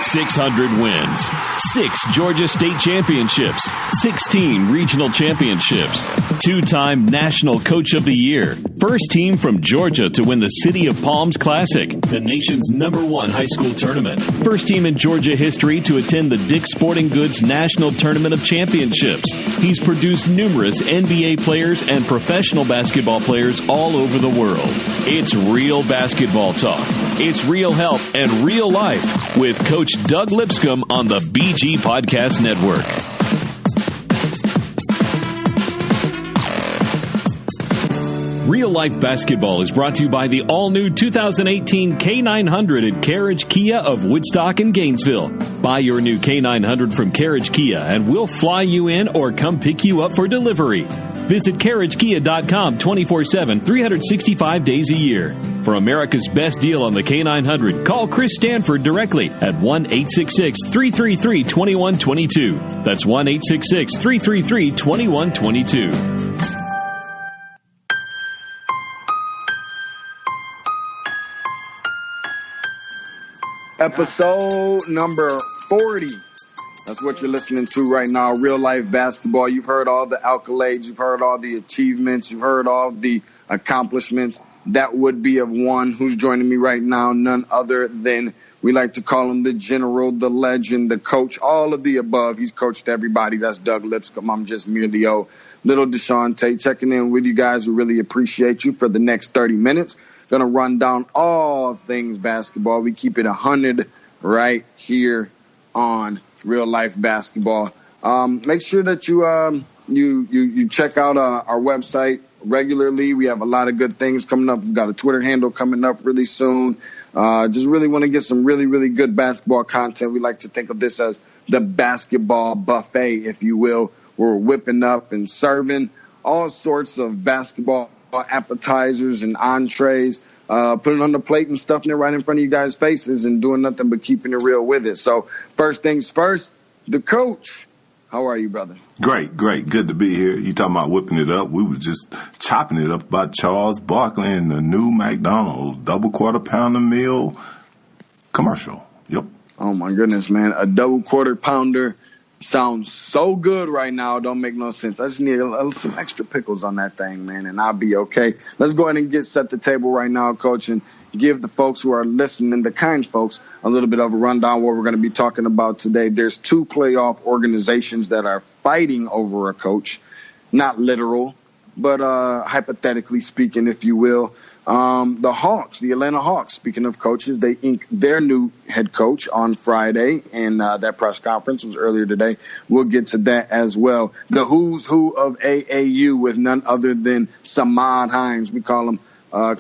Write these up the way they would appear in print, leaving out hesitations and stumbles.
600 wins, 6 Georgia State championships, 16 regional championships, 2-time National Coach of the Year, first team from Georgia to win the City of Palms Classic, the nation's #1 high school tournament, first team in Georgia history to attend the Dick's Sporting Goods National Tournament of Championships. He's produced numerous NBA players and professional basketball players all over the world. It's real basketball talk. It's real help and real life with Coach Doug Lipscomb on the BG Podcast Network. Real Life Basketball is brought to you by the all-new 2018 K900 at Carriage Kia of Woodstock and Gainesville. Buy your new K900 from Carriage Kia and we'll fly you in or come pick you up for delivery. Visit CarriageKia.com 24/7, 365 days a year. For America's best deal on the K900, call Chris Stanford directly at 1-866-333-2122. That's 1-866-333-2122. Episode number 40. That's what you're listening to right now, Real Life Basketball. You've heard all the accolades. You've heard all the achievements. You've heard all the accomplishments. That would be of one who's joining me right now, none other than, we like to call him the general, the legend, the coach, all of the above. He's coached everybody. That's Doug Lipscomb. I'm just merely little Deshaun Tate checking in with you guys. We really appreciate you for the next 30 minutes. Going to run down all things basketball. We keep it 100 right here on Real Life Basketball. Make sure that you check out our website regularly. We have a lot of good things coming up. We've got a Twitter handle coming up really soon. Just really want to get some really, really good basketball content. We like to think of this as the basketball buffet, if you will. We're whipping up and serving all sorts of basketball appetizers and entrees, putting on the plate and stuffing it right in front of you guys' faces and doing nothing but keeping it real with it. So first things first, the coach. How are you, brother? Great. Good to be here. You talking about whipping it up. We was just chopping it up about Charles Barkley and the new McDonald's double quarter pounder meal commercial. Yep. Oh, my goodness, man. A double quarter pounder sounds so good right now. Don't make no sense. I just need some extra pickles on that thing, man, and I'll be okay. Let's go ahead and set the table right now, Coach, and give the folks who are listening, the kind folks, a little bit of a rundown what we're going to be talking about today. There's 2 playoff organizations that are fighting over a coach, not literal, but hypothetically speaking, if you will. The Hawks, the Atlanta Hawks, speaking of coaches, they inked their new head coach on Friday, and that press conference was earlier today. We'll get to that as well. The who's who of AAU with none other than Coach Hines. We call him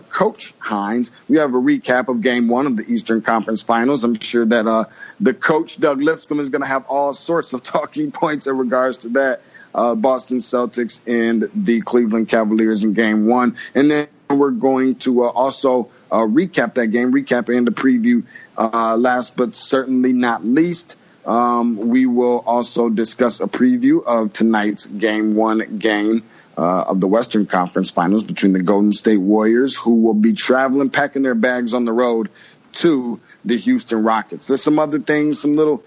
Coach Hines. We have a recap of Game 1 of the Eastern Conference Finals. I'm sure that the coach, Doug Lipscomb, is going to have all sorts of talking points in regards to that. Boston Celtics and the Cleveland Cavaliers in Game 1. And then we're going to also recap that game, recap and the preview. Last but certainly not least, we will also discuss a preview of tonight's Game 1 game of the Western Conference Finals between the Golden State Warriors, who will be traveling, packing their bags on the road to the Houston Rockets. There's some other things, some little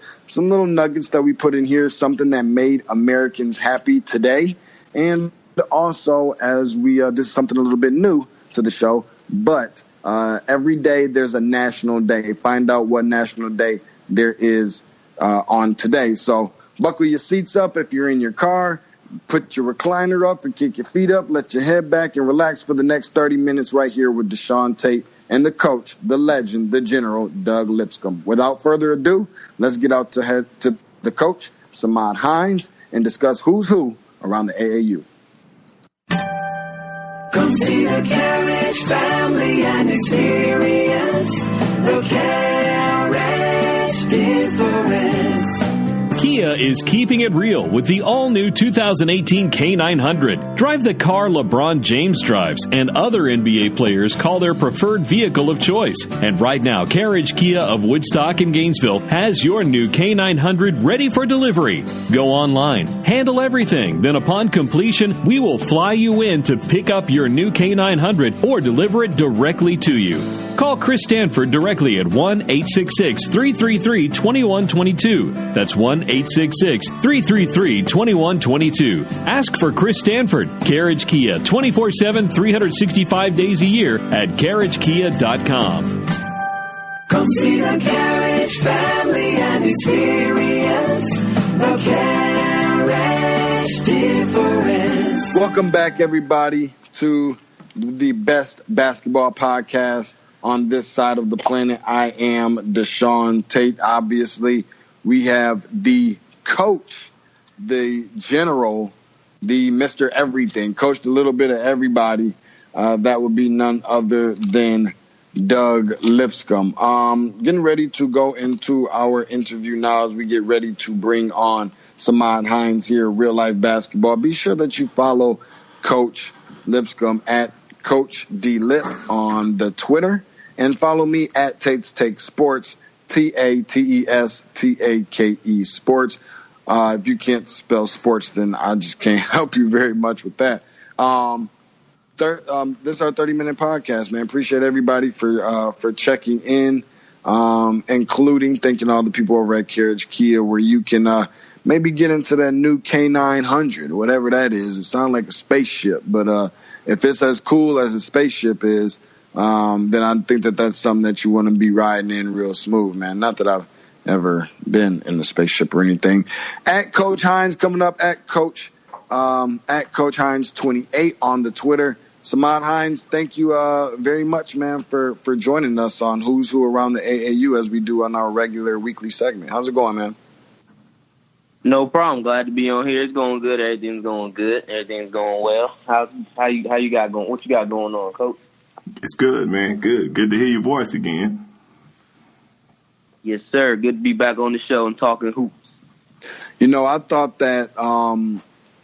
nuggets that we put in here, something that made Americans happy today. And also, as this is something a little bit new to the show, but every day there's a national day. Find out what national day there is on today. So buckle your seats up if you're in your car. Put your recliner up and kick your feet up. Let your head back and relax for the next 30 minutes right here with Deshaun Tate and the coach, the legend, the general, Doug Lipscomb. Without further ado, let's get out to the coach, Coach Hines, and discuss who's who around the AAU. Come see the Carriage family and experience the Carriage difference. Kia is keeping it real with the all-new 2018 K900. Drive the car LeBron James drives and other NBA players call their preferred vehicle of choice. And right now, Carriage Kia of Woodstock and Gainesville has your new K900 ready for delivery. Go online, handle everything, then upon completion, we will fly you in to pick up your new K900 or deliver it directly to you. Call Chris Stanford directly at 1-866-333-2122. That's 1-866-333-2122. Ask for Chris Stanford, Carriage Kia, 24/7, 365 days a year at carriagekia.com. Come see the Carriage family and experience the Carriage difference. Welcome back, everybody, to the best basketball podcast on this side of the planet. I am Deshaun Tate. Obviously, we have the coach, the general, the Mr. Everything, coached a little bit of everybody. That would be none other than Doug Lipscomb. Getting ready to go into our interview now as we get ready to bring on Coach Hines here, Real Life Basketball. Be sure that you follow Coach Lipscomb at Coach D Lip on the Twitter, and follow me at Tate's Take Sports, TATESTAKE Sports. If you can't spell sports, then I just can't help you very much with that. This is our 30-minute podcast, man. Appreciate everybody for checking in, including thanking all the people over at Carriage Kia, where you can maybe get into that new K900, whatever that is. It sounds like a spaceship, but if it's as cool as a spaceship is, then I think that's something that you want to be riding in real smooth, man. Not that I've ever been in the spaceship or anything. At Coach Hines coming up, at Coach Hines 28 on the Twitter. Coach Hines, thank you very much, man, for joining us on Who's Who Around the AAU as we do on our regular weekly segment. How's it going, man? No problem. Glad to be on here. It's going good. Everything's going good. Everything's going well. How you got going? What you got going on, Coach? It's good, man. Good to hear your voice again. Yes, sir. Good to be back on the show and talking hoops. You know, I thought that I'm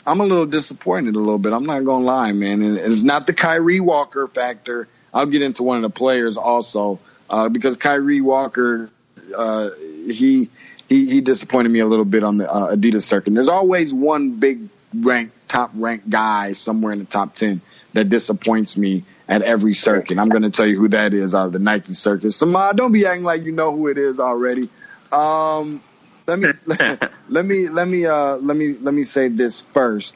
a little disappointed a little bit. I'm not going to lie, man. And it's not the Kyrie Walker factor. I'll get into one of the players also because Kyrie Walker, he disappointed me a little bit on the Adidas circuit. There's always one big top ranked guy somewhere in the top 10 that disappoints me at every circuit. I'm going to tell you who that is out of the Nike circuit. Samad, don't be acting like you know who it is already. Let me say this first.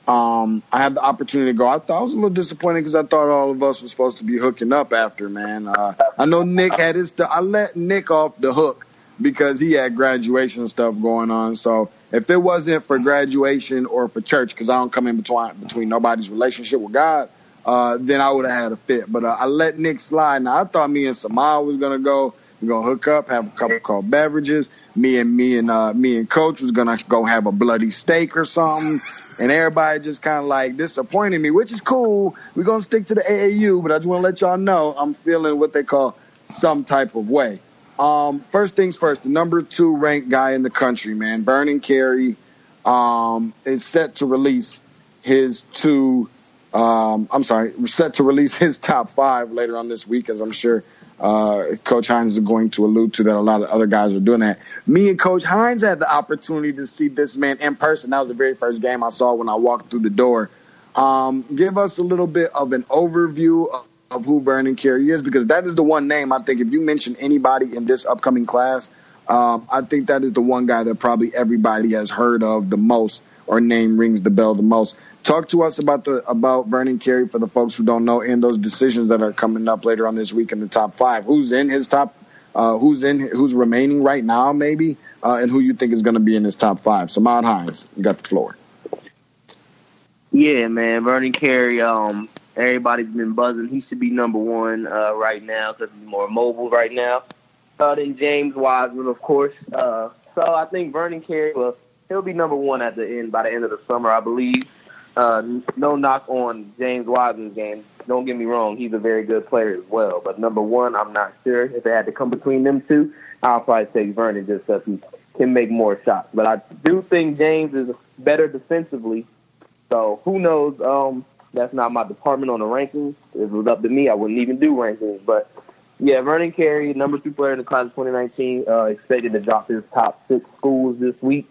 I had the opportunity to go. I was a little disappointed because I thought all of us were supposed to be hooking up after, man. I know Nick had his stuff. I let Nick off the hook because he had graduation stuff going on. So if it wasn't for graduation or for church, because I don't come in between nobody's relationship with God, then I would have had a fit. But I let Nick slide. Now, I thought me and Samal was going to go. We're going to hook up, have a couple cold beverages. Me and Coach was going to go have a bloody steak or something. And everybody just kind of like disappointed me, which is cool. We're going to stick to the AAU, but I just want to let y'all know I'm feeling what they call some type of way. First things first, the number 2 ranked guy in the country, man, Vernon Carey, is set to release his top 5 later on this week, as I'm sure Coach Hines is going to allude to that a lot of other guys are doing that. Me and Coach Hines had the opportunity to see this man in person. That was the very first game I saw when I walked through the door. Give us a little bit of an overview of who Vernon Carey is, because that is the one name I think if you mention anybody in this upcoming class, I think that is the one guy that probably everybody has heard of the most or name rings the bell the most. Talk to us about Vernon Carey for the folks who don't know, and those decisions that are coming up later on this week in the top 5. Who's in his top? Who's remaining right now, maybe, and who you think is going to be in his top 5. Coach Hines, you got the floor. Yeah, man, Vernon Carey. Everybody's been buzzing. He should be number 1 right now because he's more mobile right now than James Wiseman, of course. So I think Vernon Carey, he'll be number 1 by the end of the summer, I believe. No knock on James Wiseman's game. Don't get me wrong. He's a very good player as well. But number 1, I'm not sure. If it had to come between them two, I'll probably take Vernon just because he can make more shots. But I do think James is better defensively. So who knows? That's not my department on the rankings. If it was up to me, I wouldn't even do rankings. But, yeah, Vernon Carey, number 2 player in the class of 2019, expected to drop his top 6 schools this week.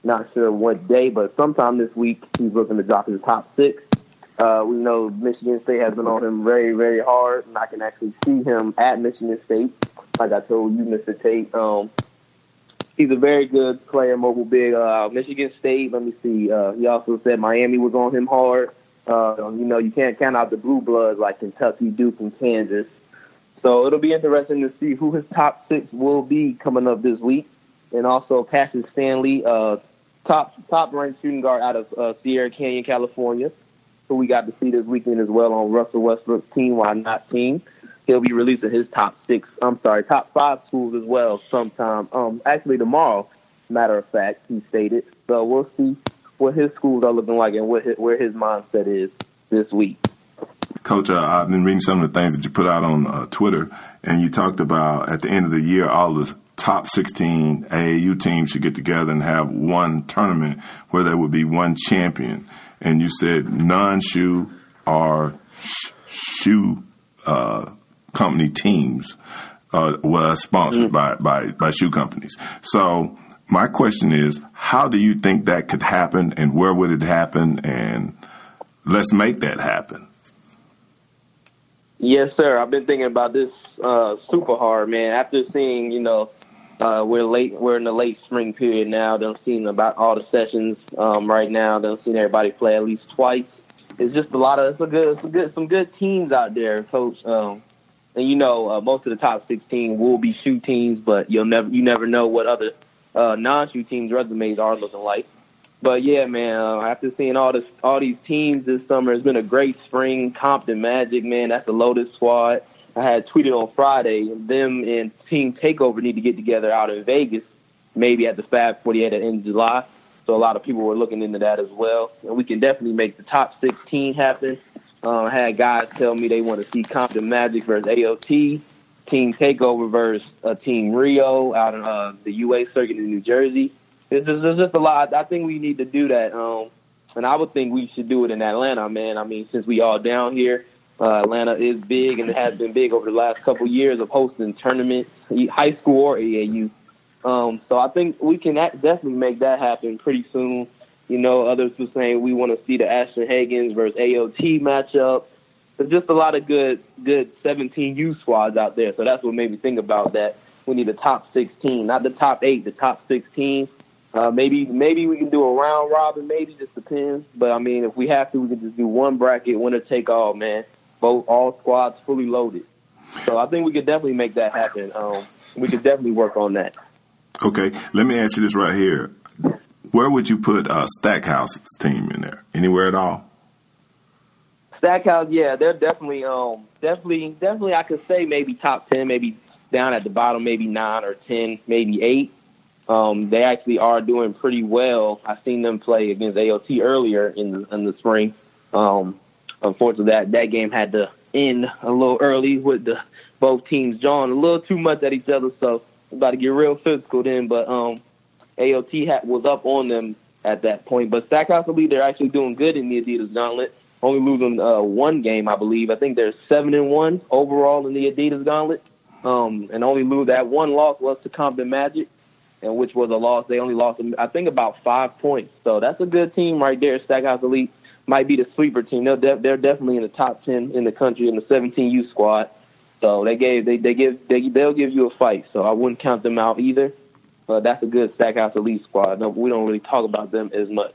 Not sure what day, but sometime this week he's looking to drop his top 6. We know Michigan State has been on him very, very hard, and I can actually see him at Michigan State. Like I told you, Mr. Tate, he's a very good player, mobile big. Michigan State, let me see. He also said Miami was on him hard. You can't count out the blue bloods like Kentucky, Duke, and Kansas. So it'll be interesting to see who his top 6 will be coming up this week. And also Cassius Stanley, top-ranked shooting guard out of Sierra Canyon, California, who we got to see this weekend as well on Russell Westbrook's team, why not team. He'll be releasing his top 5 schools as well sometime. Actually tomorrow, matter of fact, he stated. So we'll see what his schools are looking like and where his mindset is this week. Coach, I've been reading some of the things that you put out on Twitter, and you talked about at the end of the year, all the top 16 AAU teams should get together and have one tournament where there would be one champion. And you said non-shoe or shoe company teams were sponsored by shoe companies. So my question is, how do you think that could happen, and where would it happen? And let's make that happen. Yes, sir. I've been thinking about this super hard, man. After seeing, we're in the late spring period now. Done seen about all the sessions right now. Done seen everybody play at least twice. It's just some good teams out there, Coach. And most of the top 16 will be shoe teams, but you never know what other non-shoe teams' resumes are looking like. But yeah, man, after seeing all these teams this summer, it's been a great spring. Compton Magic, man, that's the Lotus squad. I had tweeted on Friday, them and Team Takeover need to get together out in Vegas, maybe at the Fab 48 at the end of July. So a lot of people were looking into that as well. And we can definitely make the top 16 happen. I had guys tell me they want to see Compton Magic versus AOT, Team Takeover versus Team Rio out in the UA circuit in New Jersey. There's just a lot. I think we need to do that. And I would think we should do it in Atlanta, man. I mean, since we all down here, Atlanta is big and it has been big over the last couple of years of hosting tournaments, high school or AAU. So I think we can definitely make that happen pretty soon. Others were saying we want to see the Ashton Higgins versus AOT matchup. There's just a lot of good 17U squads out there. So that's what made me think about that. We need the top 16, not the top 8, the top 16. Maybe we can do a round robin, maybe, just depends. But, I mean, if we have to, we can just do one bracket, winner take all, man. All squads fully loaded. So I think we could definitely make that happen. We could definitely work on that. Okay, let me ask you this right here. Where would you put Stackhouse's team in there? Anywhere at all? Stackhouse, yeah, they're definitely I could say maybe top 10, maybe down at the bottom, maybe 9 or 10, maybe 8. They actually are doing pretty well. I seen them play against AOT earlier in the spring. Unfortunately, that game had to end a little early with both teams jawing a little too much at each other, so about to get real physical then. But AOT was up on them at that point. But Stackhouse, I believe they're actually doing good in the Adidas Gauntlet. Only losing one game, I believe. I think they're 7-1 overall in the Adidas Gauntlet. And only lose that one loss was to Compton Magic, and which was a loss. They only lost, I think, about 5 points. So that's a good team right there. Stackhouse Elite might be the sleeper team. They're definitely in the top 10 in the country in the 17U squad. So they'll give you a fight. So I wouldn't count them out either. But that's a good Stackhouse Elite squad. No, we don't really talk about them as much.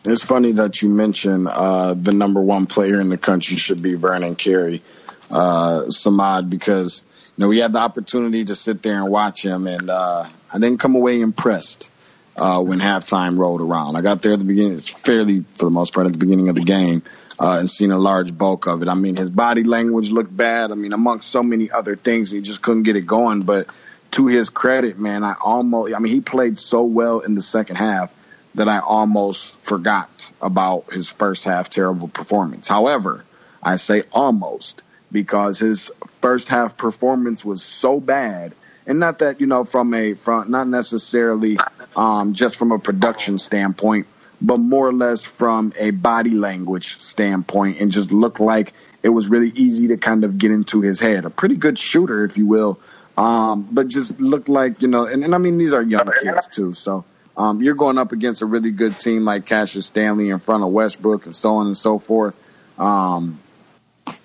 It's funny that you mentioned the number one player in the country should be Vernon Carey, Samad, because we had the opportunity to sit there and watch him, and I didn't come away impressed when halftime rolled around. I got there at the beginning, fairly for the most part at the beginning of the game, and seen a large bulk of it. I mean, his body language looked bad. I mean, amongst so many other things, he just couldn't get it going. But to his credit, man, he played so well in the second half that I almost forgot about his first half terrible performance. However, I say almost, because his first half performance was so bad, and not that, from not necessarily just from a production standpoint, but more or less from a body language standpoint, and just looked like it was really easy to kind of get into his head. A pretty good shooter, if you will, but just looked like, and I mean, these are young kids too, so you're going up against a really good team like Cassius Stanley in front of Westbrook and so on and so forth.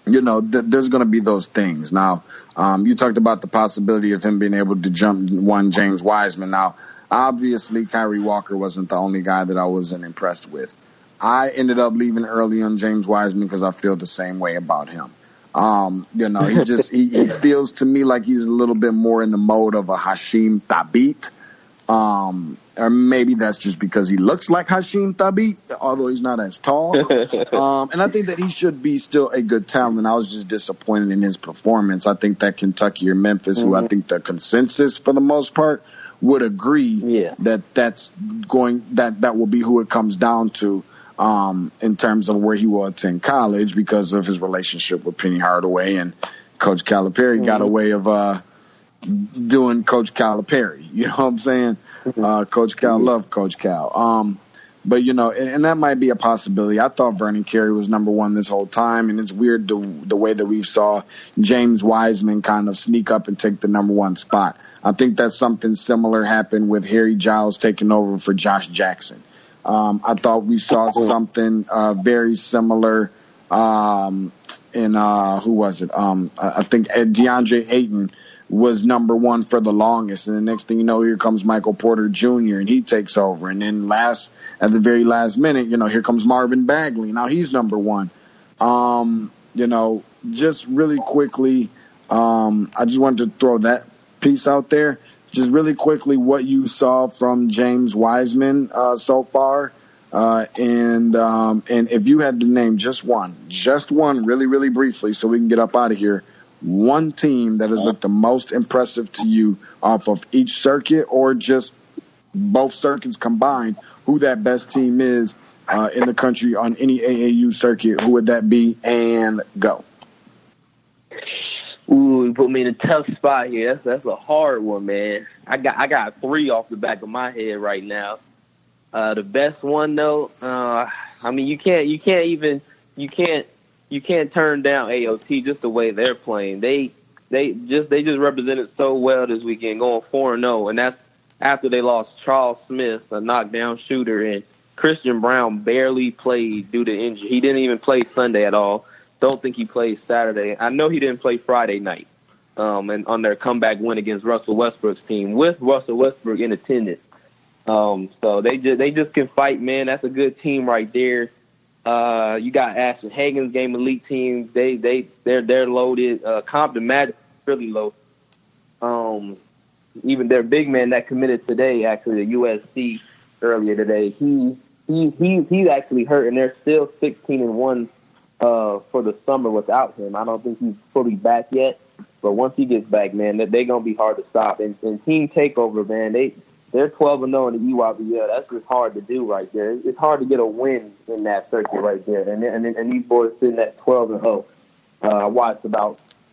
There's going to be those things. Now, you talked about the possibility of him being able to jump one James Wiseman. Now, obviously, Kyrie Walker wasn't the only guy that I wasn't impressed with. I ended up leaving early on James Wiseman because I feel the same way about him. He feels to me like he's a little bit more in the mode of a Hashim Thabit. Or maybe that's just because he looks like Hashim Thabit, although he's not as tall. And I think that he should be still a good talent. I was just disappointed in his performance. I think that Kentucky or Memphis, who I think the consensus for the most part would agree that will be who it comes down to in terms of where he will attend college because of his relationship with Penny Hardaway, and Coach Calipari got a way of doing Coach Calipari. You know what I'm saying? Coach Cal loved Coach Cal. But, and that might be a possibility. I thought Vernon Carey was number one this whole time, and it's weird the way that we saw James Wiseman kind of sneak up and take the number one spot. I think that something similar happened with Harry Giles taking over for Josh Jackson. I thought we saw something very similar in who was it? I think DeAndre Ayton was number one for the longest, and the next thing you know, here comes Michael Porter Jr. and he takes over, and then at the very last minute, here comes Marvin Bagley. Now he's number one. Just really quickly, I just wanted to throw that piece out there. Just really quickly, what you saw from James Wiseman so far, and if you had to name just one, really, really briefly, so we can get up out of here. One team that has looked the most impressive to you off of each circuit, or just both circuits combined, who that best team is in the country on any AAU circuit, who would that be, and go? Ooh, you put me in a tough spot here. That's a hard one, man. I got three off the back of my head right now. The best one though, you can't turn down AOT just the way they're playing. They just represented so well this weekend, going 4-0, and that's after they lost Charles Smith, a knockdown shooter, and Christian Brown barely played due to injury. He didn't even play Sunday at all. Don't think he played Saturday. I know he didn't play Friday night, and on their comeback win against Russell Westbrook's team with Russell Westbrook in attendance. So they just can fight, man. That's a good team right there. You got Ashton Hagen's game elite teams. They're loaded. Compton Magic really low. Even their big man that committed today, actually to USC earlier today, he's actually hurt, and they're still 16-1 for the summer without him. I don't think he's fully back yet, but once he gets back, man, they're gonna be hard to stop. And team takeover, man, they're 12-0 in the EYBL. That's just hard to do right there. It's hard to get a win in that circuit right there. And these boys sitting at 12-0.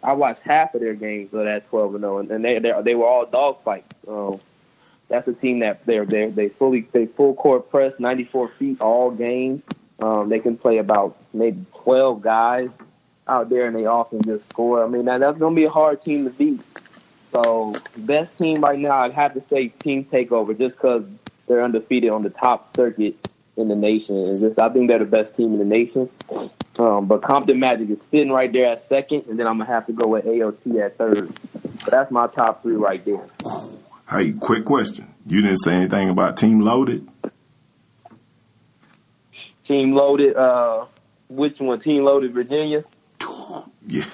I watched half of their games of that 12-0, and they were all dogfights. That's a team that they full court press, 94 feet all game. They can play about maybe 12 guys out there, and they often just score. I mean, that's going to be a hard team to beat. So, best team right now, I'd have to say Team Takeover, just because they're undefeated on the top circuit in the nation. I think they're the best team in the nation. But Compton Magic is sitting right there at second, and then I'm going to have to go with AOT at third. So that's my top three right there. Hey, quick question. You didn't say anything about Team Loaded? Team Loaded, which one? Team Loaded Virginia? Yeah,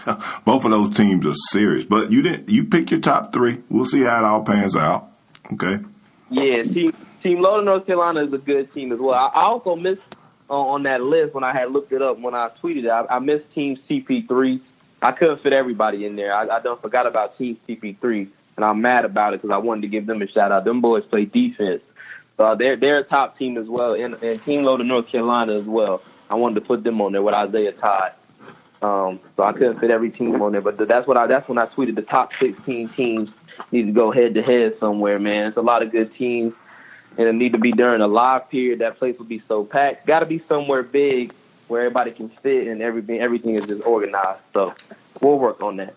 both of those teams are serious. But you pick your top three. We'll see how it all pans out. Okay. Yeah, Team Loaded North Carolina is a good team as well. I also missed on that list when I had looked it up when I tweeted it. I missed Team CP3. I couldn't fit everybody in there. I done forgot about Team CP3, and I'm mad about it because I wanted to give them a shout out. Them boys play defense. They're a top team as well, and Team Loaded North Carolina as well. I wanted to put them on there with Isaiah Todd. So I couldn't fit every team on there, but that's when I tweeted the top 16 teams need to go head to head somewhere, man. It's a lot of good teams, and it need to be during a live period. That place will be so packed. Got to be somewhere big where everybody can fit and everything is just organized. So we'll work on that.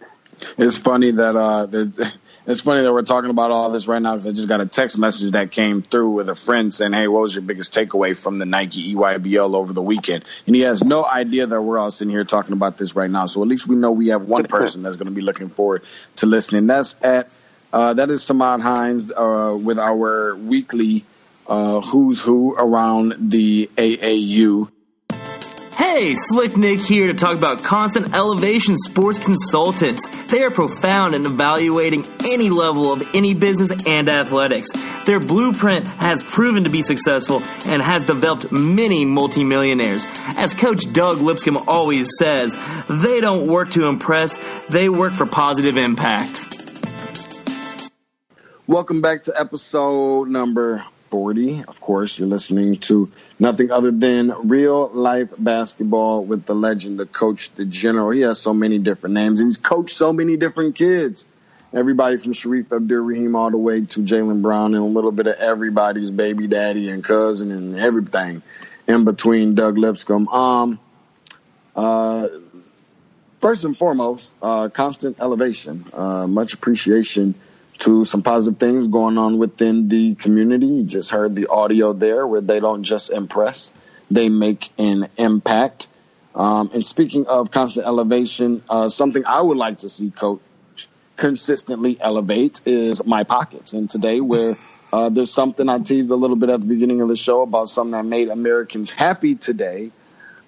It's funny that it's funny that we're talking about all this right now because I just got a text message that came through with a friend saying, "Hey, what was your biggest takeaway from the Nike EYBL over the weekend?" And he has no idea that we're all sitting here talking about this right now. So at least we know we have one person that's going to be looking forward to listening. That is Coach Hines with our weekly Who's Who around the AAU. Hey, Slick Nick here to talk about Constant Elevation Sports Consultants. They are profound in evaluating any level of any business and athletics. Their blueprint has proven to be successful and has developed many multimillionaires. As Coach Doug Lipscomb always says, they don't work to impress, they work for positive impact. Welcome back to episode number 40. Of course, you're listening to nothing other than real life basketball with the legend, the coach, the general. He has so many different names, and he's coached so many different kids. Everybody from Sharif Abdur-Rahim all the way to Jaylen Brown, and a little bit of everybody's baby daddy and cousin and everything in between. Doug Lipscomb. First and foremost, constant elevation. Much appreciation to some positive things going on within the community. You just heard the audio there where they don't just impress, they make an impact. And speaking of constant elevation, something I would like to see Coach consistently elevate is my pockets. And today there's something I teased a little bit at the beginning of the show about something that made Americans happy today.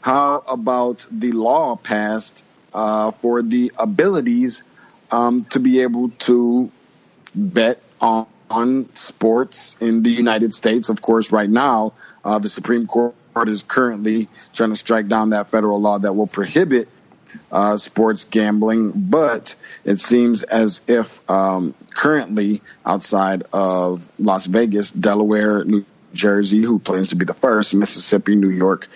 How about the law passed for the abilities to be able to bet on sports in the United States? Of course, right now, the Supreme Court is currently trying to strike down that federal law that will prohibit sports gambling. But it seems as if currently outside of Las Vegas, Delaware, New Jersey, who plans to be the first, Mississippi, New York,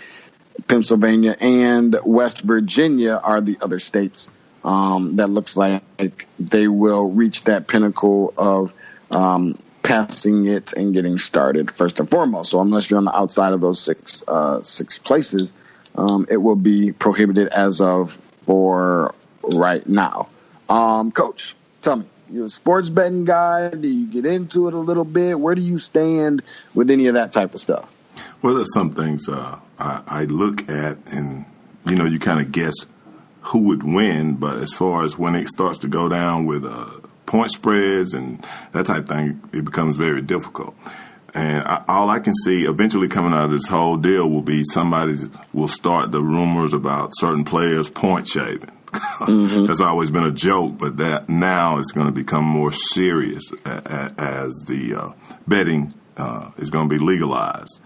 Pennsylvania, and West Virginia are the other states that looks like they will reach that pinnacle of passing it and getting started first and foremost. So unless you're on the outside of those six places, it will be prohibited as of for right now. Coach, tell me, you're a sports betting guy. Do you get into it a little bit? Where do you stand with any of that type of stuff? Well, there's some things I look at, and you kind of guess who would win, but as far as when it starts to go down with point spreads and that type of thing, it becomes very difficult. And all I can see eventually coming out of this whole deal will be somebody will start the rumors about certain players point shaving. Mm-hmm. That's always been a joke, but that now it's going to become more serious as the betting is going to be legalized.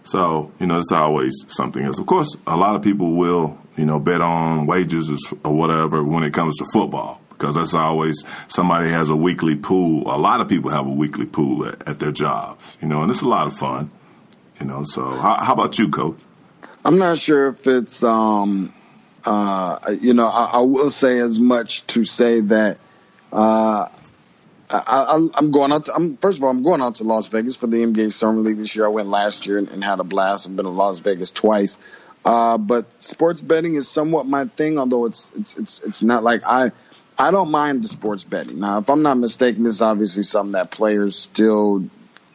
So, it's always something else. Of course, a lot of people will, bet on wagers or whatever when it comes to football, because that's always somebody has a weekly pool. A lot of people have a weekly pool at their jobs, and it's a lot of fun, So how about you, Coach? I'm not sure if it's, I will say as much to say that, I'm going out to Las Vegas for the NBA Summer League this year. I went last year and had a blast. I've been to Las Vegas twice. But sports betting is somewhat my thing, although it's not like I don't mind the sports betting. Now, if I'm not mistaken, this is obviously something that players still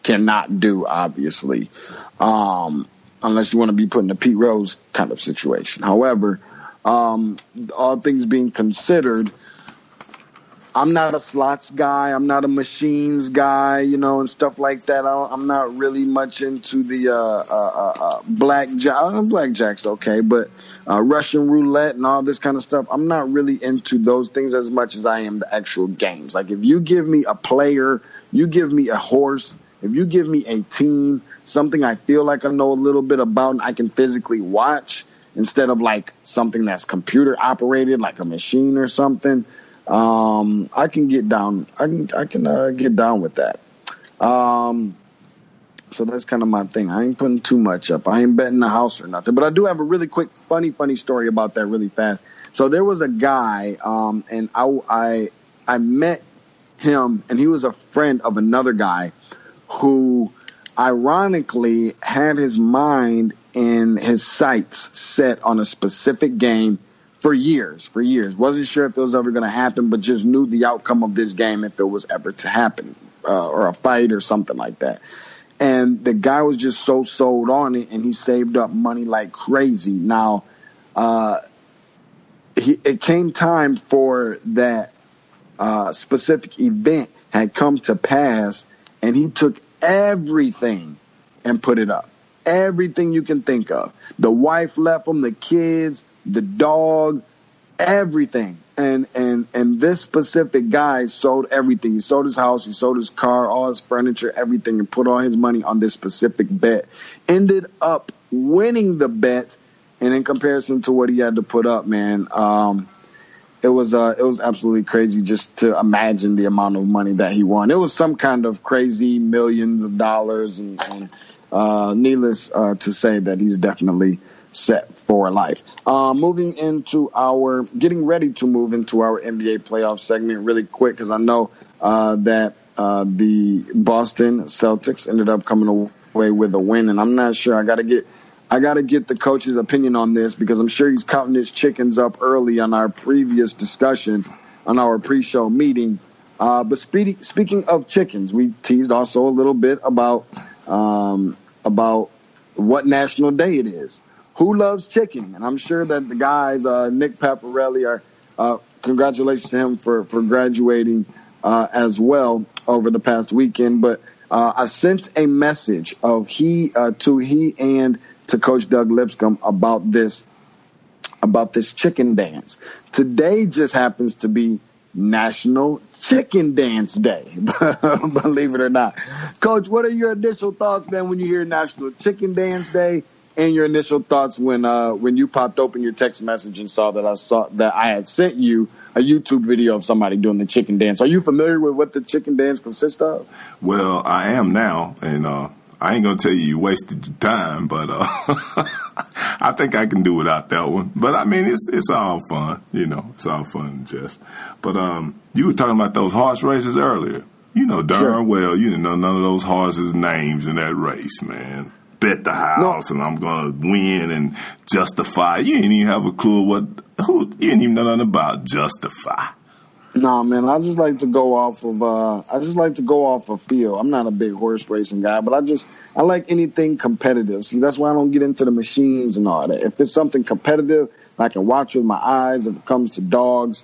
cannot do, obviously, unless you want to be put in a Pete Rose kind of situation. However, all things being considered, I'm not a slots guy. I'm not a machines guy, and stuff like that. I'm not really much into the blackjack. Blackjack's okay, but Russian roulette and all this kind of stuff, I'm not really into those things as much as I am the actual games. Like if you give me a player, you give me a horse, if you give me a team, something I feel like I know a little bit about and I can physically watch instead of like something that's computer operated, like a machine or something. I can get down. I can get down with that. So that's kind of my thing. I ain't putting too much up. I ain't betting the house or nothing. But I do have a really quick, funny story about that really fast. So there was a guy, and I met him, and he was a friend of another guy who ironically had his mind and his sights set on a specific game for years. Wasn't sure if it was ever going to happen, but just knew the outcome of this game if it was ever to happen, or a fight or something like that. And the guy was just so sold on it, and he saved up money like crazy. Now, it came time for that specific event had come to pass, and he took everything and put it up. Everything you can think of. The wife left him, the kids, the dog, everything. And this specific guy sold everything. He sold his house, he sold his car, all his furniture, everything, and put all his money on this specific bet. Ended up winning the bet, and in comparison to what he had to put up, man, it was absolutely crazy just to imagine the amount of money that he won. It was some kind of crazy millions of dollars, and needless to say that he's definitely set for life. Getting ready to move into our NBA playoff segment really quick, because I know that the Boston Celtics ended up coming away with a win, and I'm not sure. I got to get the coach's opinion on this, because I'm sure he's counting his chickens up early on our previous discussion on our pre-show meeting. But speaking of chickens, we teased also a little bit about what national day it is. Who loves chicken? And I'm sure that the guys, Nick Paparelli, congratulations to him for graduating as well over the past weekend. But I sent a message of to Coach Doug Lipscomb about this chicken dance. Today just happens to be National Chicken Dance Day, believe it or not. Coach, what are your initial thoughts, man, when you hear National Chicken Dance Day, and your initial thoughts when you popped open your text message and saw that I had sent you a YouTube video of somebody doing the chicken dance? Are you familiar with what the chicken dance consists of? Well, I am now, and I ain't gonna tell you wasted your time, but I think I can do without that one. But I mean, it's all fun, it's all fun and jest. But you were talking about those horse races earlier. You know darn well you didn't know none of those horses' names in that race, man. Bet the house, and I'm gonna win and justify. You didn't even have a clue you didn't even know nothing about justify. No, man, I just like to go off of feel. I'm not a big horse racing guy, but I like anything competitive. See, that's why I don't get into the machines and all that. If it's something competitive, I can watch with my eyes. If it comes to dogs,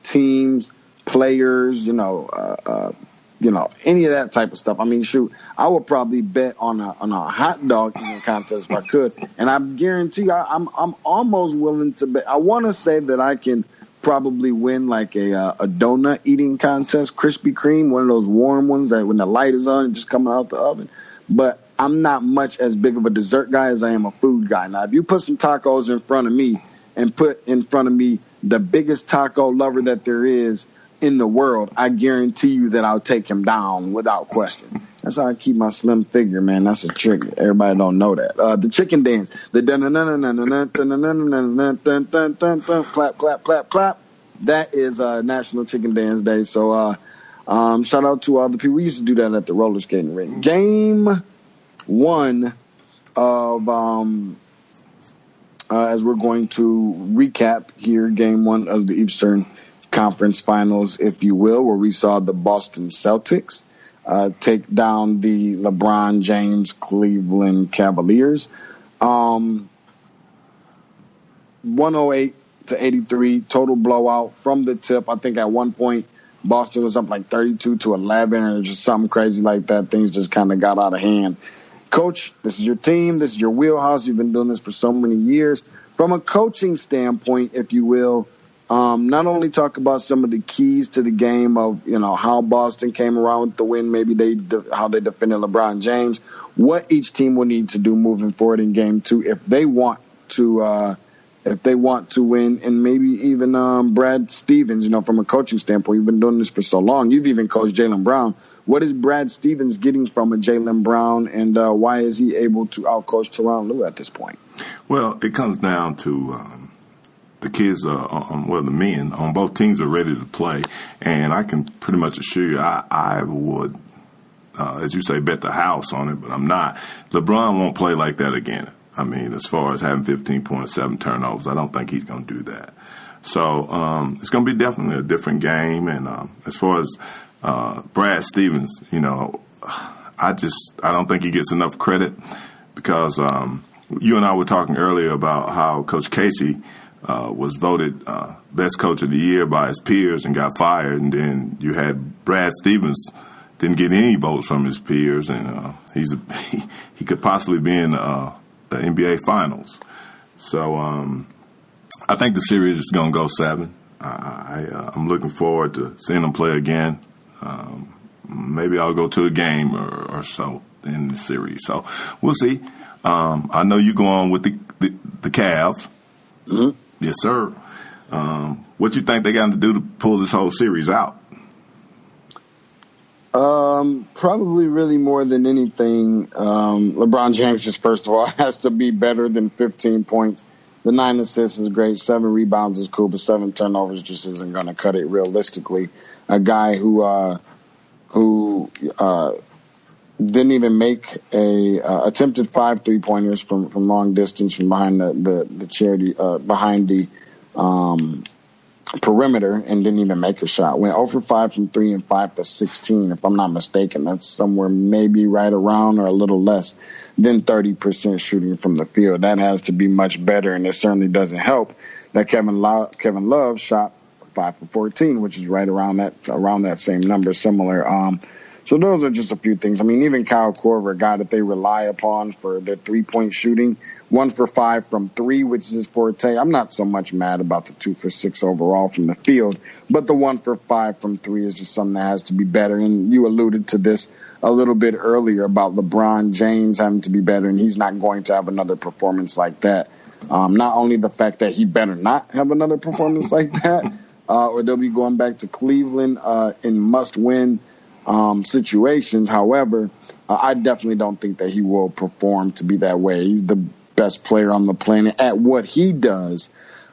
teams, players, any of that type of stuff. I mean, shoot, I would probably bet on a hot dog eating contest if I could, and I guarantee you, I'm almost willing to bet. I want to say that I can probably win like a donut eating contest, Krispy Kreme, one of those warm ones that when the light is on, just coming out the oven. But I'm not much as big of a dessert guy as I am a food guy. Now, if you put some tacos in front of me and put in front of me the biggest taco lover that there is in the world, I guarantee you that I'll take him down without question. That's how I keep my slim figure, man. That's a trick. Everybody don't know that. The chicken dance, the clap, clap, clap, clap. That is National Chicken Dance Day. So shout out to all the people. We used to do that at the roller skating rink. Game one of as we're going to recap here, game one of the Eastern Conference Finals, if you will, where we saw the Boston Celtics take down the LeBron James Cleveland Cavaliers. 108-83, total blowout from the tip. I think at one point Boston was up like 32-11 or just something crazy like that. Things just kind of got out of hand. Coach, this is your team. This is your wheelhouse. You've been doing this for so many years. From a coaching standpoint, if you will, not only talk about some of the keys to the game of, how Boston came around with the win, maybe how they defended LeBron James, what each team will need to do moving forward in game two if they want to win, and maybe even Brad Stevens, from a coaching standpoint. You've been doing this for so long. You've even coached Jaylen Brown. What is Brad Stevens getting from a Jaylen Brown, and why is he able to outcoach Tyronn Lue at this point? Well, it comes down to the kids, the men on both teams are ready to play, and I can pretty much assure you I would, as you say, bet the house on it, but I'm not. LeBron won't play like that again. I mean, as far as having 15.7 turnovers, I don't think he's going to do that. So it's going to be definitely a different game. And as far as Brad Stevens, you know, I don't think he gets enough credit because you and I were talking earlier about how Coach Casey was voted best coach of the year by his peers and got fired. And then you had Brad Stevens didn't get any votes from his peers, and he could possibly be in the NBA Finals. So I think the series is going to go 7. I'm looking forward to seeing them play again. Maybe I'll go to a game or so in the series. So we'll see. I know you go on with the Cavs. Mm-hmm. Yes, sir. What you think they got to do to pull this whole series out? Probably really more than anything, LeBron James just first of all has to be better than 15 points. The 9 assists is great. 7 rebounds is cool, but 7 turnovers just isn't going to cut it realistically. A guy who didn't even make attempted 5 3-pointers from long distance from behind the charity behind the perimeter and didn't even make a shot. Went 0 for 5 from 3 and 5 for 16, if I'm not mistaken. That's somewhere maybe right around or a little less than 30% shooting from the field. That has to be much better, and it certainly doesn't help that Kevin Love shot 5 for 14, which is right around that same number, similar. So those are just a few things. I mean, even Kyle Korver, a guy that they rely upon for their 3-point shooting, 1 for 5 from 3, which is his forte. I'm not so much mad about the 2 for 6 overall from the field, but the 1 for 5 from 3 is just something that has to be better. And you alluded to this a little bit earlier about LeBron James having to be better, and he's not going to have another performance like that. Not only the fact that he better not have another performance like that, or they'll be going back to Cleveland in must-win situations. However, I definitely don't think that he will perform to be that way. He's the best player on the planet at what he does.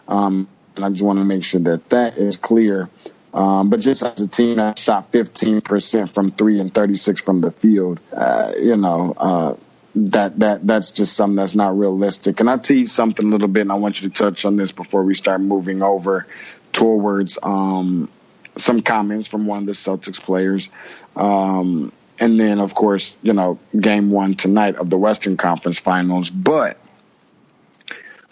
And I just want to make sure that is clear. But just as a team that shot 15% from 3 and 36 from the field, that's just something that's not realistic. And I'll tell you something a little bit, and I want you to touch on this before we start moving over towards some comments from one of the Celtics players. And then, of course, game 1 tonight of the Western Conference Finals. But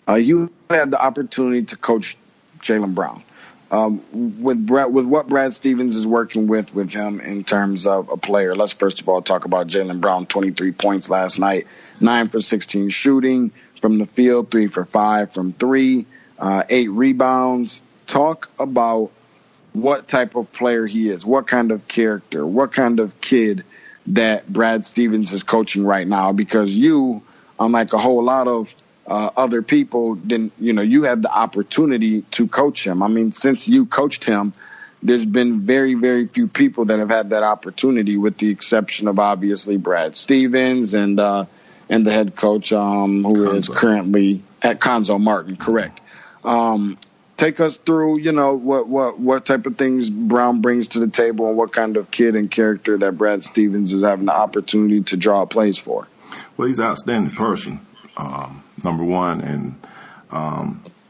you had the opportunity to coach Jaylen Brown. With what Brad Stevens is working with him in terms of a player, let's first of all talk about Jaylen Brown. 23 points last night, 9 for 16 shooting from the field, 3 for 5 from 3, 8 rebounds. Talk about what type of player he is, what kind of character, what kind of kid that Brad Stevens is coaching right now, because you, unlike a whole lot of other people, you had the opportunity to coach him. I mean, since you coached him, there's been very, very few people that have had that opportunity, with the exception of obviously Brad Stevens and the head coach who is currently at Cuonzo Martin, correct. Take us through, what type of things Brown brings to the table and what kind of kid and character that Brad Stevens is having the opportunity to draw plays for. Well, he's an outstanding person, number one, and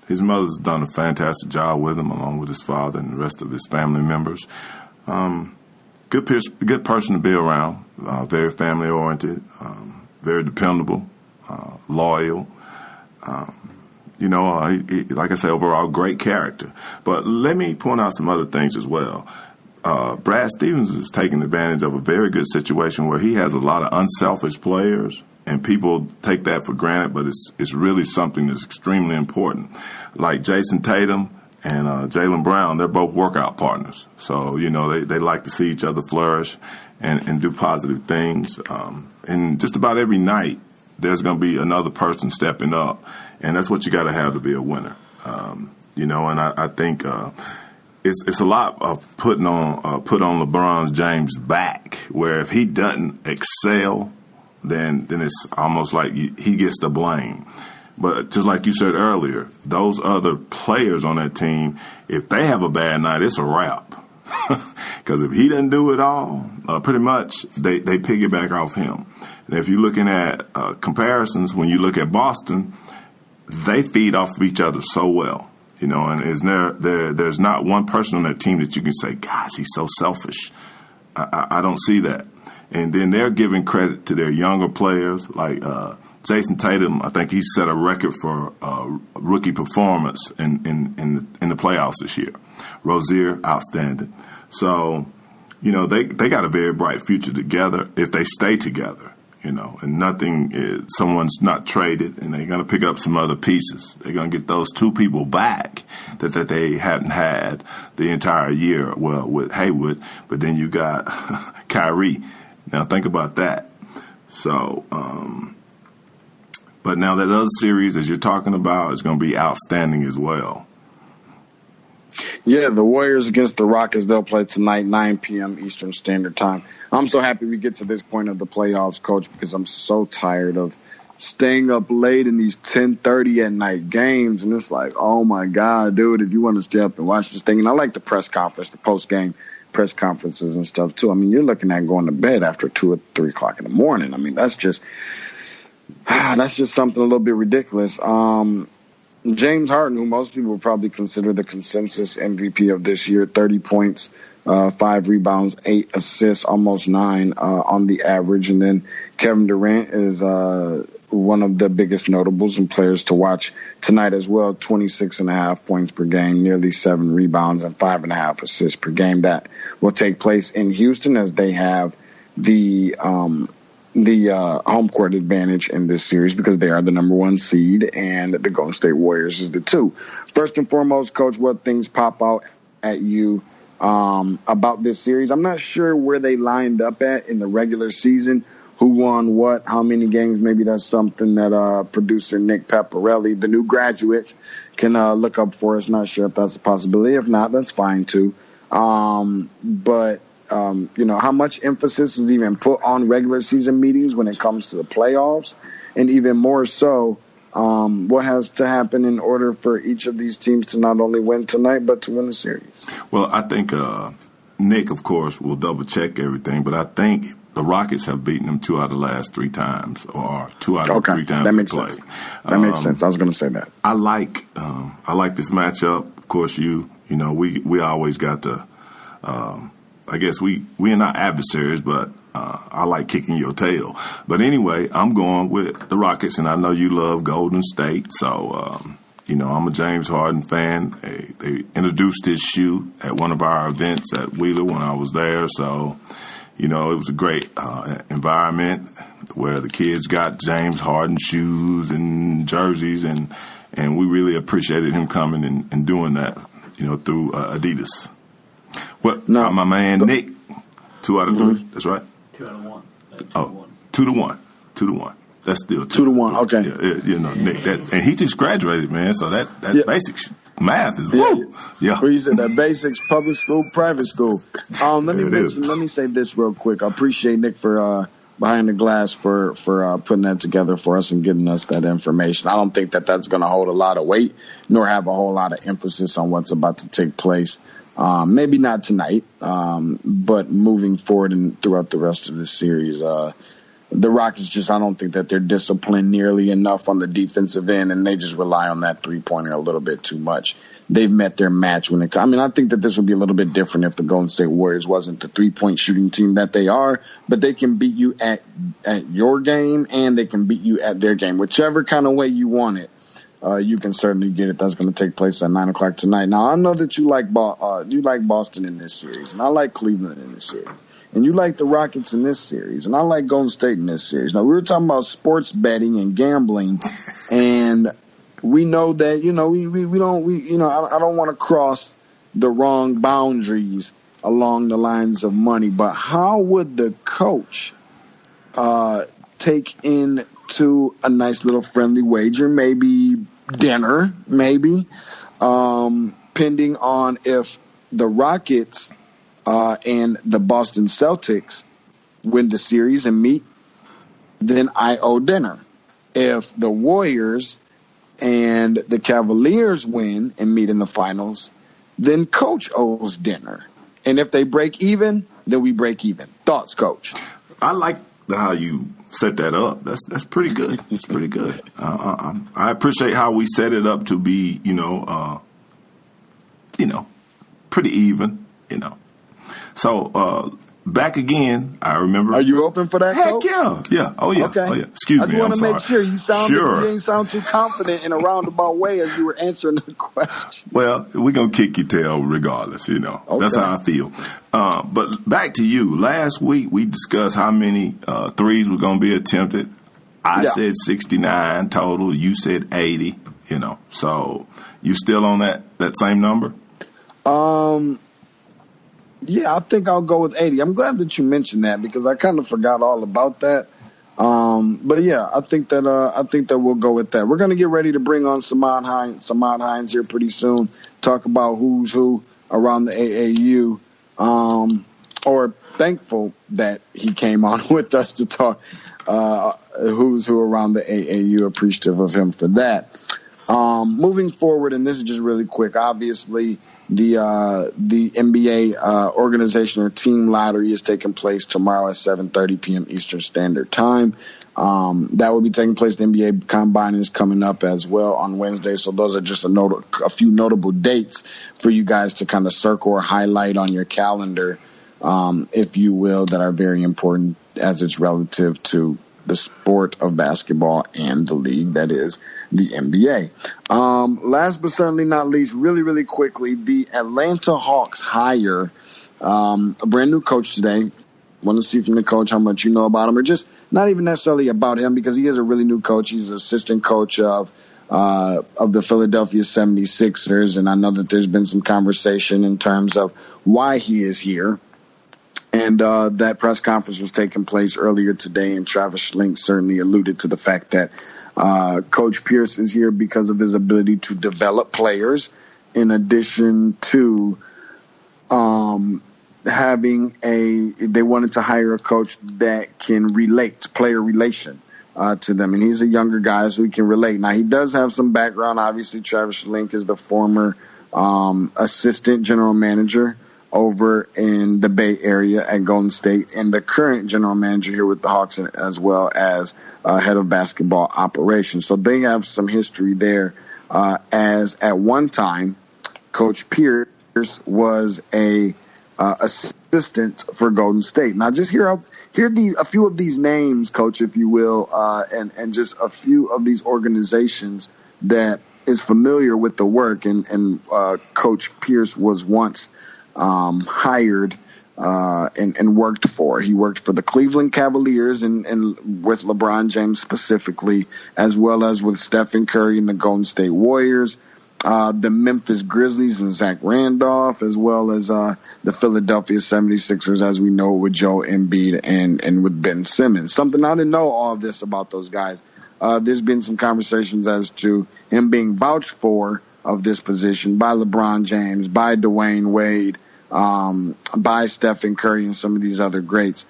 his mother's done a fantastic job with him, along with his father and the rest of his family members. Good person to be around, very family-oriented, very dependable, loyal. Like I said, overall, great character. But let me point out some other things as well. Brad Stevens is taking advantage of a very good situation where he has a lot of unselfish players, and people take that for granted, but it's really something that's extremely important. Like Jason Tatum and Jaylen Brown, they're both workout partners. So, they like to see each other flourish and do positive things. And just about every night, there's going to be another person stepping up, and that's what you got to have to be a winner. And I think it's a lot of put on LeBron James' back, where if he doesn't excel, then it's almost like he gets the blame. But just like you said earlier, those other players on that team, if they have a bad night, it's a wrap. Because if he doesn't do it all, pretty much they piggyback off him. And if you're looking at comparisons, when you look at Boston, they feed off of each other so well. You know, and there's not one person on that team that you can say, gosh, he's so selfish. I don't see that. And then they're giving credit to their younger players, like Jason Tatum. I think he set a record for rookie performance in the playoffs this year. Rozier, outstanding. So, you know, they got a very bright future together if they stay together. You know, and someone's not traded, and they're going to pick up some other pieces. They're going to get those two people back that they hadn't had the entire year. Well, with Haywood, but then you got Kyrie. Now think about that. So, but now that other series, as you're talking about, is going to be outstanding as well. Yeah, the Warriors against the Rockets, they'll play tonight, 9 p.m. Eastern Standard Time. I'm so happy we get to this point of the playoffs, Coach, because I'm so tired of staying up late in these 10:30 at night games. And it's like, oh, my God, dude, if you want to stay up and watch this thing. And I like the press conference, the post-game press conferences and stuff, too. I mean, you're looking at going to bed after 2 or 3 o'clock in the morning. I mean, that's just something a little bit ridiculous. James Harden, who most people would probably consider the consensus MVP of this year, 30 points, 5 rebounds, 8 assists, almost 9 on the average. And then Kevin Durant is one of the biggest notables and players to watch tonight as well, 26.5 points per game, nearly 7 rebounds, and 5.5 assists per game. That will take place in Houston as they have the home court advantage in this series because they are the number 1 seed and the Golden State Warriors is the 2. First and foremost, Coach, what things pop out at you about this series? I'm not sure where they lined up at in the regular season, who won what, how many games. Maybe that's something that producer Nick Pepparelli, the new graduate, can look up for us. Not sure if that's a possibility. If not, that's fine too. But you know, how much emphasis is even put on regular season meetings when it comes to the playoffs? And even more so, what has to happen in order for each of these teams to not only win tonight, but to win the series? Well, I think Nick, of course, will double-check everything, but I think the Rockets have beaten them 2 out of the last 3 times, or 2 out of 3 times. That makes sense. That makes sense. I was going to say that. I like this matchup. Of course, you know, we always got to I guess we are not adversaries, but I like kicking your tail. But anyway, I'm going with the Rockets, and I know you love Golden State. So, you know, I'm a James Harden fan. They introduced his shoe at one of our events at Wheeler when I was there. So, you know, it was a great environment where the kids got James Harden shoes and jerseys, and we really appreciated him coming and doing that, you know, through Adidas. What? No, my man Nick, 2 out of 3. Mm-hmm. That's right. 2 out of 1. 2 to 1. 2 to 1. That's still 2 to 1. Okay. Yeah, you know, Nick. And he just graduated, man. So that basics math is woo. Yeah. Well, you said that basics, public school, private school. Let me say this real quick. I appreciate Nick for behind the glass for putting that together for us and giving us that information. I don't think that that's going to hold a lot of weight, nor have a whole lot of emphasis on what's about to take place. Maybe not tonight, but moving forward and throughout the rest of the series. The Rockets I don't think that they're disciplined nearly enough on the defensive end, and they just rely on that three-pointer a little bit too much. They've met their match when it comes. I mean, I think that this would be a little bit different if the Golden State Warriors wasn't the three-point shooting team that they are, but they can beat you at your game, and they can beat you at their game. Whichever kind of way you want it, you can certainly get it. That's going to take place at 9 o'clock tonight. Now, I know that you like Boston in this series, and I like Cleveland in this series. And you like the Rockets in this series, and I like Golden State in this series. Now, we were talking about sports betting and gambling, and we know that, you know, I don't want to cross the wrong boundaries along the lines of money, but how would the coach take into a nice little friendly wager, maybe dinner, maybe, pending on if the Rockets and the Boston Celtics win the series and meet, then I owe dinner. If the Warriors and the Cavaliers win and meet in the finals, then Coach owes dinner. And if they break even, then we break even. Thoughts, Coach? I like how you set that up. That's pretty good. It's pretty good. I appreciate how we set it up to be, pretty even. So back again. I remember. Are you open for that, Heck Coach? yeah. Oh yeah. Okay. Oh yeah. Excuse me. I just want to make sure you didn't sound too confident in a roundabout way as you were answering the question. Well, we're going to kick your tail regardless, Okay. That's how I feel. But back to you. Last week, we discussed how many threes were going to be attempted. I said 69 total. You said 80, So you still on that same number? Yeah, I think I'll go with 80. I'm glad that you mentioned that because I kind of forgot all about that. But yeah, I think that we'll go with that. We're going to get ready to bring on Samad Hines here pretty soon. Talk about who's who around the AAU. Or thankful that he came on with us to talk who's who around the AAU. Appreciative of him for that. Moving forward, and this is just really quick. Obviously, the NBA organization or team lottery is taking place tomorrow at 7:30 p.m. Eastern Standard Time. That will be taking place. The NBA Combine is coming up as well on Wednesday. So those are just a few notable dates for you guys to kind of circle or highlight on your calendar, if you will, that are very important as it's relative to the sport of basketball and the league that is the NBA. Last but certainly not least, really, really quickly, the Atlanta Hawks hire a brand new coach today. Want to see from the coach how much you know about him, or just not even necessarily about him because he is a really new coach. He's an assistant coach of the Philadelphia 76ers, and I know that there's been some conversation in terms of why he is here. And that press conference was taking place earlier today, and Travis Schlenk certainly alluded to the fact that Coach Pierce is here because of his ability to develop players, in addition to they wanted to hire a coach that can relate, player relation to them. And he's a younger guy, so he can relate. Now, he does have some background. Obviously, Travis Schlenk is the former assistant general manager over in the Bay Area at Golden State, and the current general manager here with the Hawks, as well as head of basketball operations. So they have some history there, as at one time, Coach Pierce was a assistant for Golden State. Now, just hear a few of these names, Coach, if you will, and just a few of these organizations that is familiar with the work, and Coach Pierce was once hired and worked for. He worked for the Cleveland Cavaliers and with LeBron James specifically, as well as with Stephen Curry and the Golden State Warriors, the Memphis Grizzlies and Zach Randolph, as well as the Philadelphia 76ers, as we know, with Joe Embiid and with Ben Simmons. Something I didn't know all of this about those guys. There's been some conversations as to him being vouched for of this position by LeBron James, by Dwayne Wade, by Stephen Curry and some of these other greats.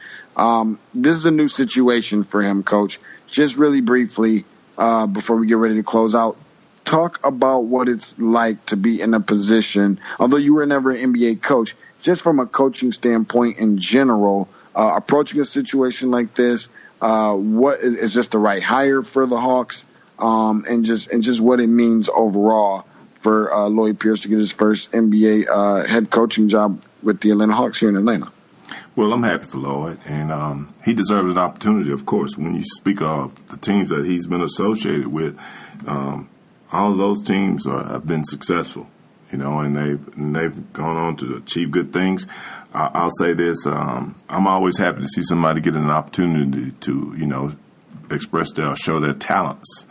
This is a new situation for him, Coach. Just really briefly, before we get ready to close out, talk about what it's like to be in a position, although you were never an NBA coach, just from a coaching standpoint in general, approaching a situation like this. What is just the right hire for the Hawks, and just what it means overall for Lloyd Pierce to get his first NBA head coaching job with the Atlanta Hawks here in Atlanta. Well, I'm happy for Lloyd, and he deserves an opportunity, of course. When you speak of the teams that he's been associated with, all of those teams have been successful, and they've gone on to achieve good things. I'll say this: I'm always happy to see somebody get an opportunity to, express show their talents.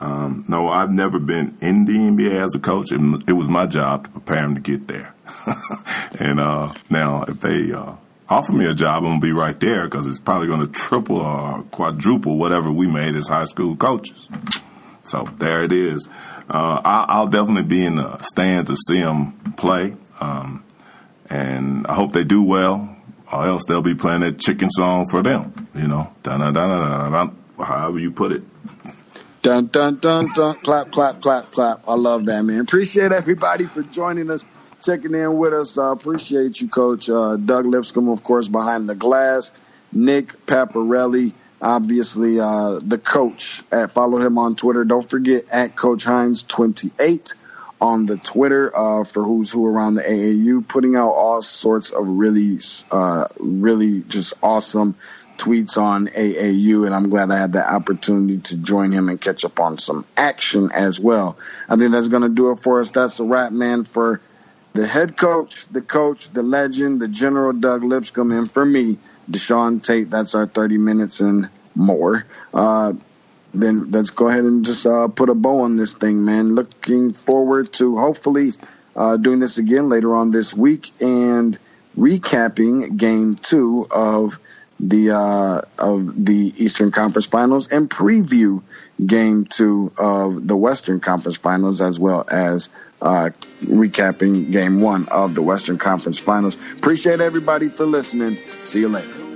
No, I've never been in the NBA as a coach. It was my job to prepare him to get there. And now, if they offer me a job, I'm going to be right there because it's probably going to triple or quadruple whatever we made as high school coaches. So there it is. I'll definitely be in the stands to see them play. And I hope they do well, or else they'll be playing that chicken song for them, dun-dun-dun-dun-dun-dun, however you put it. Dun, dun, dun, dun, clap, clap, clap, clap. I love that, man. Appreciate everybody for joining us checking in with us. Appreciate you, Coach. Doug Lipscomb, of course, behind the glass. Nick Paparelli, obviously the coach. Follow him on Twitter. Don't forget at Coach Hines 28 on the Twitter for who's who around the AAU, putting out all sorts of really just awesome tweets on AAU, and I'm glad I had the opportunity to join him and catch up on some action as well. I think that's going to do it for us. That's a wrap, man, for the head coach, the legend, the General Doug Lipscomb, and for me, Deshaun Tate. That's our 30 minutes and more. Then let's go ahead and just put a bow on this thing, man. Looking forward to hopefully doing this again later on this week and recapping Game 2 of the Eastern Conference Finals and preview Game 2 of the Western Conference Finals, as well as recapping Game 1 of the Western Conference Finals. Appreciate everybody for listening. See you later.